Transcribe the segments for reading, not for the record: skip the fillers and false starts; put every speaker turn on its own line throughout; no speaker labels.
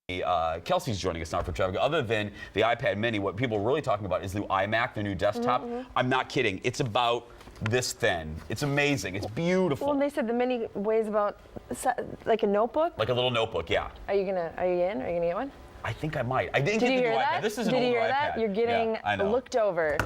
Kelsey's joining us now for traffic. Other than the iPad mini, what people are really talking about is the iMac, the new desktop. I'm not kidding. It's about this thin. It's amazing. It's beautiful.
Well, and they said the mini weighs about like a notebook.
Like a little notebook, yeah.
Are you in? Are you gonna get one?
I think I might. I didn't
Did
get
you
the new
hear
iPad.
that?
This is an
Did you
older
hear that?
iPad.
You're getting looked over.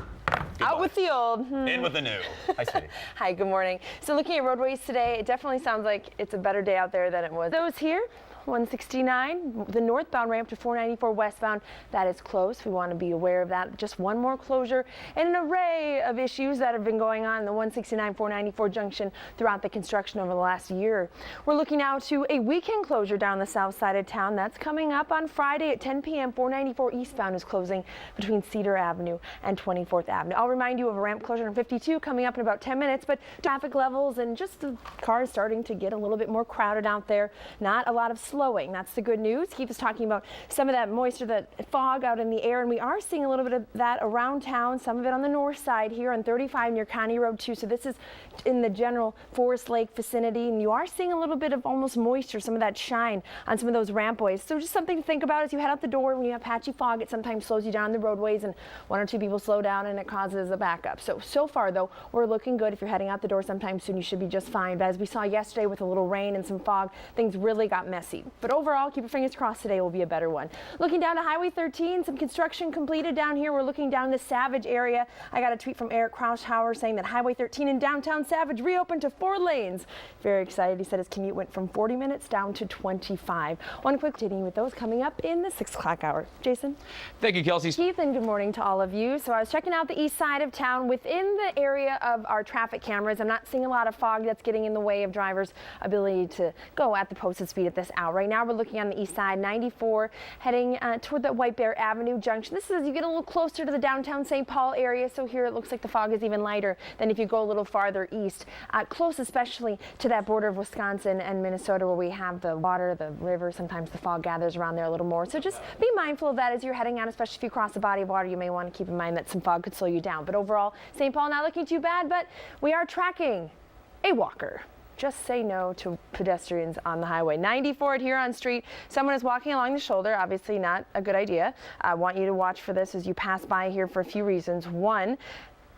Out with the old.
In with the new. Hi, sweetie.
Hi, good morning. So looking at roadways today, it definitely sounds like it's a better day out there than it was. Those here, 169, the northbound ramp to 494 westbound, that is closed. We want to be aware of that. Just one more closure and an array of issues that have been going on in the 169, 494 junction throughout the construction over the last year. We're looking now to a weekend closure down the south side of town. That's coming up on Friday at 10 p.m. 494 eastbound is closing between Cedar Avenue and 24th Avenue. I'll remind you of a ramp closure on 52 coming up in about 10 minutes, but traffic levels and just the cars starting to get a little bit more crowded out there. Not a lot of slowing. That's the good news. Keith was talking about some of that moisture, that fog out in the air, and we are seeing a little bit of that around town, some of it on the north side here on 35 near County Road 2. So this is in the general Forest Lake vicinity, and you are seeing a little bit of almost moisture, some of that shine on some of those rampways. So just something to think about as you head out the door. When you have patchy fog, it sometimes slows you down the roadways, and one or two people slow down and it causes a backup. So far though, we're looking good. If you're heading out the door sometime soon, you should be just fine. But as we saw yesterday with a little rain and some fog, things really got messy. But overall, keep your fingers crossed, today will be a better one. Looking down to Highway 13, some construction completed down here. We're looking down the Savage area. I got a tweet from Eric Krauschauer saying that Highway 13 in downtown Savage reopened to 4 lanes. Very excited. He said his commute went from 40 minutes down to 25. One quick hitting with those coming up in the 6 o'clock hour. Jason?
Thank you, Kelsey.
Keith, and good morning to all of you. So I was checking out the east side of town within the area of our traffic cameras. I'm not seeing a lot of fog that's getting in the way of drivers' ability to go at the posted speed at this hour. Right now we're looking on the east side, 94, heading toward the White Bear Avenue junction. This is as you get a little closer to the downtown St. Paul area. So here it looks like the fog is even lighter than if you go a little farther east, close especially to that border of Wisconsin and Minnesota where we have the water, the river. Sometimes the fog gathers around there a little more. So just be mindful of that as you're heading out, especially if you cross a body of water. You may want to keep in mind that some fog could slow you down. But overall, St. Paul not looking too bad, but we are tracking a walker. Just say no to pedestrians on the highway. 94 at Huron Street. Someone is walking along the shoulder. Obviously not a good idea. I want you to watch for this as you pass by here for a few reasons. One,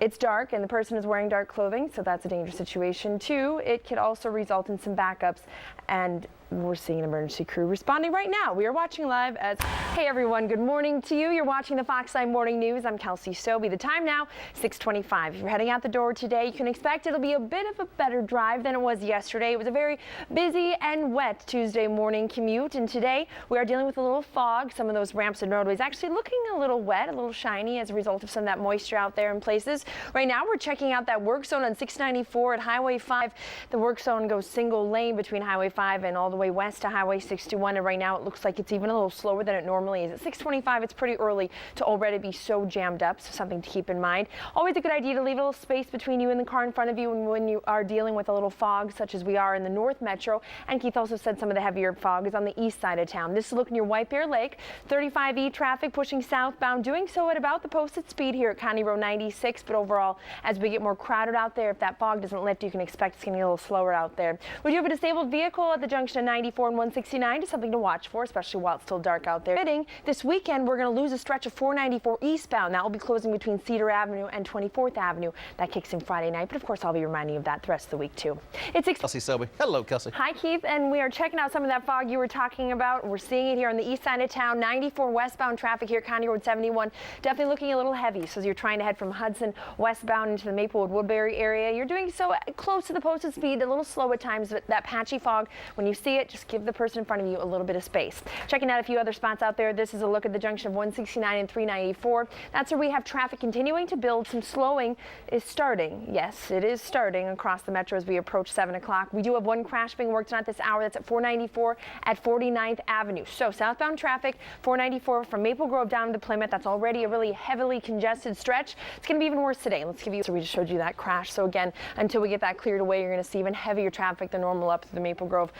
it's dark and the person is wearing dark clothing, so that's a dangerous situation. Two, it could also result in some backups, and we're seeing an emergency crew responding right now. We are watching live as, hey everyone, good morning to you. You're watching the Fox 9 Morning News. I'm Kelsey Soby. The time now, 6:25. If you're heading out the door today, you can expect it'll be a bit of a better drive than it was yesterday. It was a very busy and wet Tuesday morning commute, and today we are dealing with a little fog. Some of those ramps and roadways actually looking a little wet, a little shiny as a result of some of that moisture out there in places. Right now we're checking out that work zone on 694 at Highway 5. The work zone goes single lane between Highway 5 and all the way west to Highway 61, and right now it looks like it's even a little slower than it normally is. At 6:25, it's pretty early to already be so jammed up, so something to keep in mind. Always a good idea to leave a little space between you and the car in front of you when you are dealing with a little fog, such as we are in the North Metro. And Keith also said some of the heavier fog is on the east side of town. This is looking near White Bear Lake. 35E traffic pushing southbound, doing so at about the posted speed here at County Road 96, but overall, as we get more crowded out there, if that fog doesn't lift, you can expect it's going to get a little slower out there. We do have a disabled vehicle at the junction of 94 and 169, just something to watch for, especially while it's still dark out there. This weekend, we're going to lose a stretch of 494 eastbound. That will be closing between Cedar Avenue and 24th Avenue. That kicks in Friday night, but of course, I'll be reminding you of that the rest of the week, too. It's
Kelsey Soby. Hello, Kelsey.
Hi, Keith, and we are checking out some of that fog you were talking about. We're seeing it here on the east side of town. 94 westbound traffic here, County Road 71. Definitely looking a little heavy, so as you're trying to head from Hudson westbound into the Maplewood-Woodbury area, you're doing so close to the posted speed, a little slow at times, but that patchy fog, when you see it, just give the person in front of you a little bit of space. Checking out a few other spots out there. This is a look at the junction of 169 and 394. That's where we have traffic continuing to build. Some slowing is starting. Yes, it is starting across the metro as we approach 7 o'clock. We do have one crash being worked on at this hour. That's at 494 at 49th Avenue. So southbound traffic, 494 from Maple Grove down to Plymouth. That's already a really heavily congested stretch. It's going to be even worse today. Let's give you, so we just showed you that crash. So again, until we get that cleared away, you're going to see even heavier traffic than normal up to the Maple Grove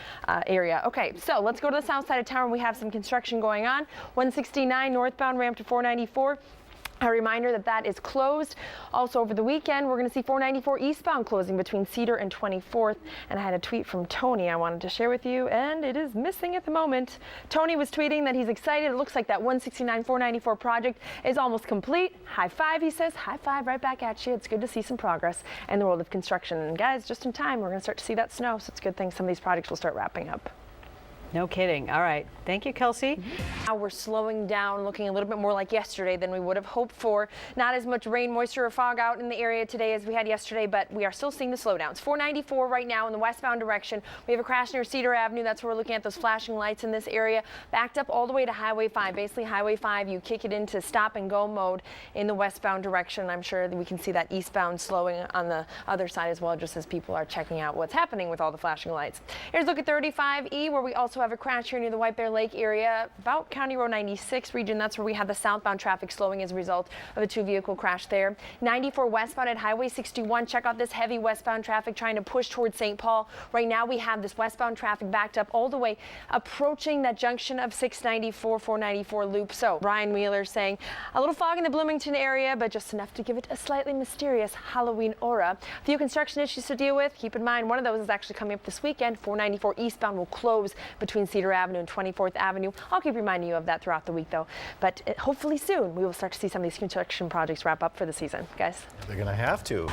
area. Okay, so let's go to the south side of town. We have some construction going on. 169 northbound ramp to 494. A reminder that that is closed. Also over the weekend, we're going to see 494 eastbound closing between Cedar and 24th. And I had a tweet from Tony I wanted to share with you, and it is missing at the moment. Tony was tweeting that he's excited. It looks like that 169 494 project is almost complete. High five, he says. High five right back at you. It's good to see some progress in the world of construction. And guys, just in time, we're going to start to see that snow. So it's a good thing some of these projects will start wrapping up.
No kidding. All right. Thank you, Kelsey.
Now we're slowing down, looking a little bit more like yesterday than we would have hoped for. Not as much rain, moisture, or fog out in the area today as we had yesterday, but we are still seeing the slowdowns. 494 right now in the westbound direction. We have a crash near Cedar Avenue. That's where we're looking at those flashing lights in this area. Backed up all the way to Highway 5. Basically, Highway 5, you kick it into stop and go mode in the westbound direction. I'm sure that we can see that eastbound slowing on the other side as well, just as people are checking out what's happening with all the flashing lights. Here's a look at 35E, where we also have a crash here near the White Bear Lake area, about County Road 96 region. That's where we have the southbound traffic slowing as a result of a two-vehicle crash there. 94 westbound at Highway 61. Check out this heavy westbound traffic trying to push towards St. Paul. Right now we have this westbound traffic backed up all the way approaching that junction of 694, 494 loop. So Brian Wheeler saying a little fog in the Bloomington area, but just enough to give it a slightly mysterious Halloween aura. A few construction issues to deal with. Keep in mind, one of those is actually coming up this weekend. 494 eastbound will close between Cedar Avenue and 24th Avenue. I'll keep reminding you of that throughout the week, though. But hopefully soon we will start to see some of these construction projects wrap up for the season. Guys?
They're going to have to.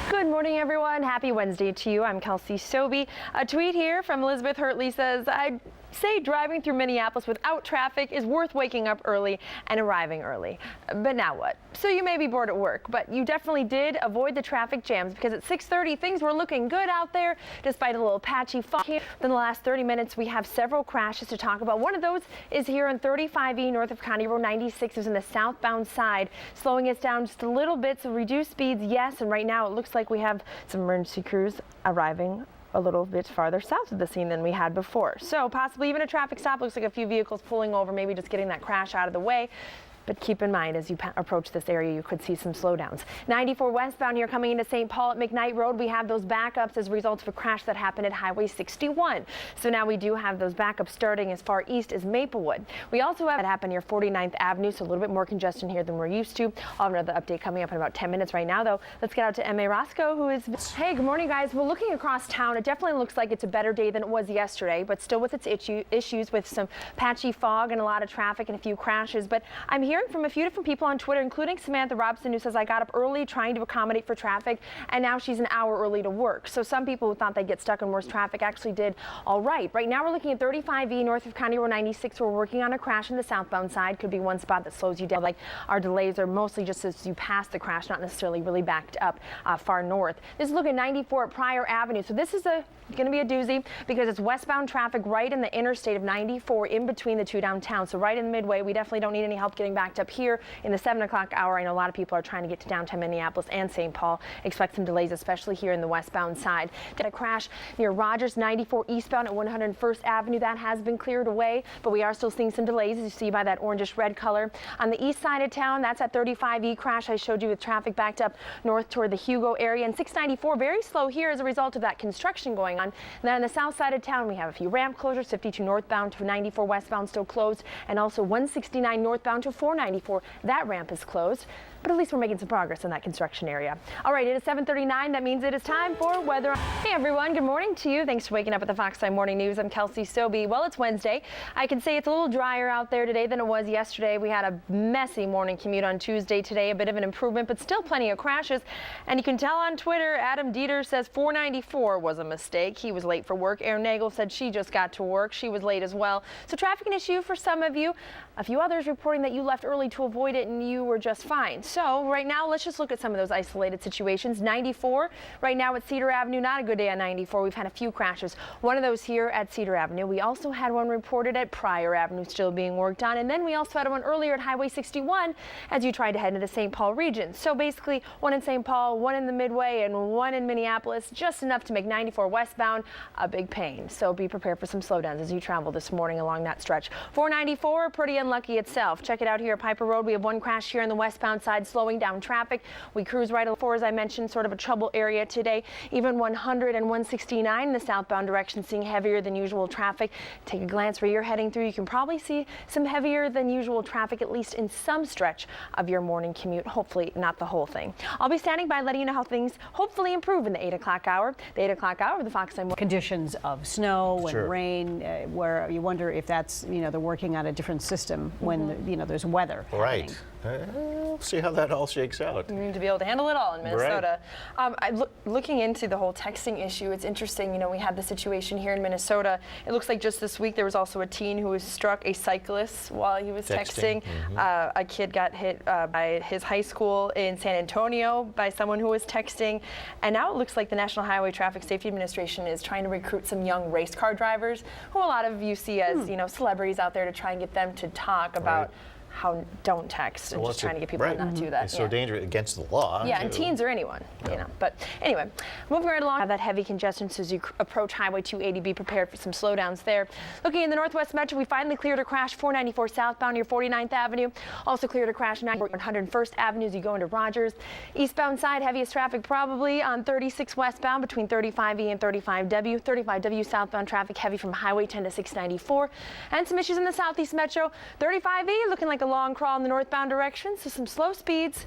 Good morning, everyone. Happy Wednesday to you. I'm Kelsey Soby. A tweet here from Elizabeth Hurtley says, I say driving through Minneapolis without traffic is worth waking up early and arriving early. But now what? So you may be bored at work, but you definitely did avoid the traffic jams because at 6:30 things were looking good out there despite a little patchy fog. In the last 30 minutes we have several crashes to talk about. One of those is here on 35E north of County Road 96. It was in the southbound side, slowing us down just a little bit. So reduced speeds, yes, and right now it looks like we have some emergency crews arriving a little bit farther south of the scene than we had before. So possibly even a traffic stop. Looks like a few vehicles pulling over, maybe just getting that crash out of the way. But keep in mind, as you approach this area, you could see some slowdowns. 94 westbound here coming into St. Paul at McKnight Road. We have those backups as a result of a crash that happened at Highway 61. So now we do have those backups starting as far east as Maplewood. We also have it happen near 49th Avenue, so a little bit more congestion here than we're used to. I'll have another update coming up in about 10 minutes right now, though. Let's get out to M.A. Roscoe, who is... Hey, good morning, guys. Well, looking across town, it definitely looks like it's a better day than it was yesterday, but still with its issues with some patchy fog and a lot of traffic and a few crashes. But I'm hearing from a few different people on Twitter, including Samantha Robson, who says, I got up early trying to accommodate for traffic, and now she's an hour early to work. So some people who thought they'd get stuck in worse traffic actually did all right. Right now we're looking at 35E north of County Road 96. We're working on a crash in the southbound side. Could be one spot that slows you down. Like our delays are mostly just as you pass the crash, not necessarily really backed up far north. This is looking at 94 at Pryor Avenue. So this is going to be a doozy because it's westbound traffic right in the interstate of 94 in between the two downtown. So right in the midway, we definitely don't need any help getting backed up here in the 7 o'clock hour. I know a lot of people are trying to get to downtown Minneapolis and St. Paul. Expect some delays, especially here in the westbound side. Did a crash near Rogers 94 eastbound at 101st Avenue. That has been cleared away, but we are still seeing some delays, as you see by that orangish red color. On the east side of town, that's at 35E crash I showed you with traffic backed up north toward the Hugo area. And 694 very slow here as a result of that construction going on. And then on the south side of town, we have a few ramp closures. 52 northbound to 94 westbound still closed, and also 169 northbound to 494. That ramp is closed, but at least we're making some progress in that construction area. All right, it is 7:39. That means it is time for weather. Hey everyone, good morning to you. Thanks for waking up with the Fox 5 Morning News. I'm Kelsey Soby. Well, it's Wednesday. I can say it's a little drier out there today than it was yesterday. We had a messy morning commute on Tuesday. Today, a bit of an improvement, but still plenty of crashes. And you can tell on Twitter, Adam Dieter says 494 was a mistake. He was late for work. Erin Nagel said she just got to work. She was late as well. So traffic an issue for some of you. A few others reporting that you left early to avoid it and you were just fine. So right now, let's just look at some of those isolated situations. 94 right now at Cedar Avenue. Not a good day on 94. We've had a few crashes. One of those here at Cedar Avenue. We also had one reported at Pryor Avenue still being worked on. And then we also had one earlier at Highway 61 as you tried to head into the St. Paul region. So basically one in St. Paul, one in the Midway, and one in Minneapolis. Just enough to make 94 westbound a big pain. So be prepared for some slowdowns as you travel this morning along that stretch. 494 pretty unlucky itself. Check it out here. here at Piper Road. We have one crash here on the westbound side, slowing down traffic. We cruise right along, as I mentioned, sort of a trouble area today. Even 100 and 169 in the southbound direction, seeing heavier than usual traffic. Take a glance where you're heading through. You can probably see some heavier than usual traffic, at least in some stretch of your morning commute. Hopefully not the whole thing. I'll be standing by letting you know how things hopefully improve in the 8 o'clock hour. The 8 o'clock hour, the Fox 9.
Conditions of snow and
Sure.
rain, where you wonder if that's, they're working on a different system when, there's weather
Right.
happening.
We'll see how that all shakes out.
You need to be able to handle it all in Minnesota. Looking into the whole texting issue, it's interesting. We had the situation here in Minnesota. It looks like just this week there was also a teen who was struck, a cyclist, while he was texting. A kid got hit by his high school in San Antonio by someone who was texting. And now it looks like the National Highway Traffic Safety Administration is trying to recruit some young race car drivers who a lot of you see as celebrities out there to try and get them to talk about how don't text and just trying to get people to not do that.
It's so dangerous, against the law.
Yeah, and teens or anyone, But anyway, moving right along, have that heavy congestion so as you approach Highway 280, be prepared for some slowdowns there. Looking in the Northwest Metro, we finally cleared a crash 494 southbound near 49th Avenue. Also cleared a crash 101st Avenue as you go into Rogers. Eastbound side, heaviest traffic probably on 36 westbound between 35E and 35W. 35W southbound traffic heavy from Highway 10 to 694. And some issues in the Southeast Metro. 35E looking like a long crawl in the northbound direction, so some slow speeds.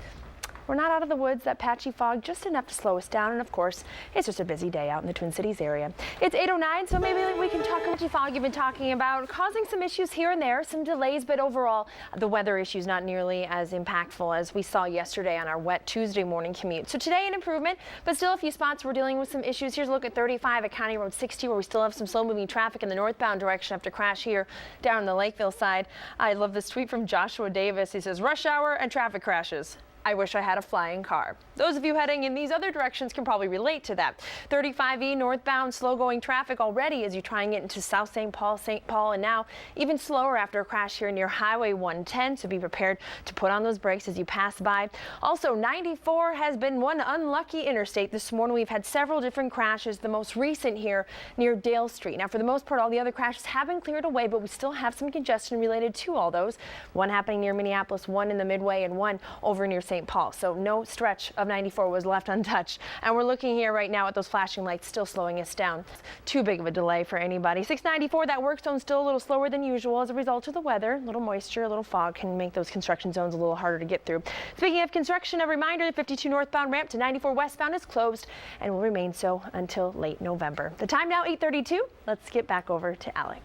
We're not out of the woods, that patchy fog just enough to slow us down, and of course, it's just a busy day out in the Twin Cities area. It's 8:09, so maybe we can talk about the fog you've been talking about, causing some issues here and there, some delays, but overall, the weather issues not nearly as impactful as we saw yesterday on our wet Tuesday morning commute. So today, an improvement, but still a few spots we're dealing with some issues. Here's a look at 35 at County Road 60, where we still have some slow-moving traffic in the northbound direction after crash here down the Lakeville side. I love this tweet from Joshua Davis. He says, "Rush hour and traffic crashes. I wish I had a flying car." Those of you heading in these other directions can probably relate to that. 35E northbound, slow-going traffic already as you try and get into South St. Paul, and now even slower after a crash here near Highway 110, so be prepared to put on those brakes as you pass by. Also, 94 has been one unlucky interstate this morning. We've had several different crashes, the most recent here near Dale Street. Now, for the most part, all the other crashes have been cleared away, but we still have some congestion related to all those. One happening near Minneapolis, one in the Midway, and one over near St. Paul. So no stretch of 94 was left untouched. And we're looking here right now at those flashing lights still slowing us down. Too big of a delay for anybody. 694, that work zone still a little slower than usual as a result of the weather. A little moisture, a little fog can make those construction zones a little harder to get through. Speaking of construction, a reminder, the 52 northbound ramp to 94 westbound is closed and will remain so until late November. The time now 8:32. Let's get back over to Alex.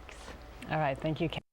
All right, thank you, Kate.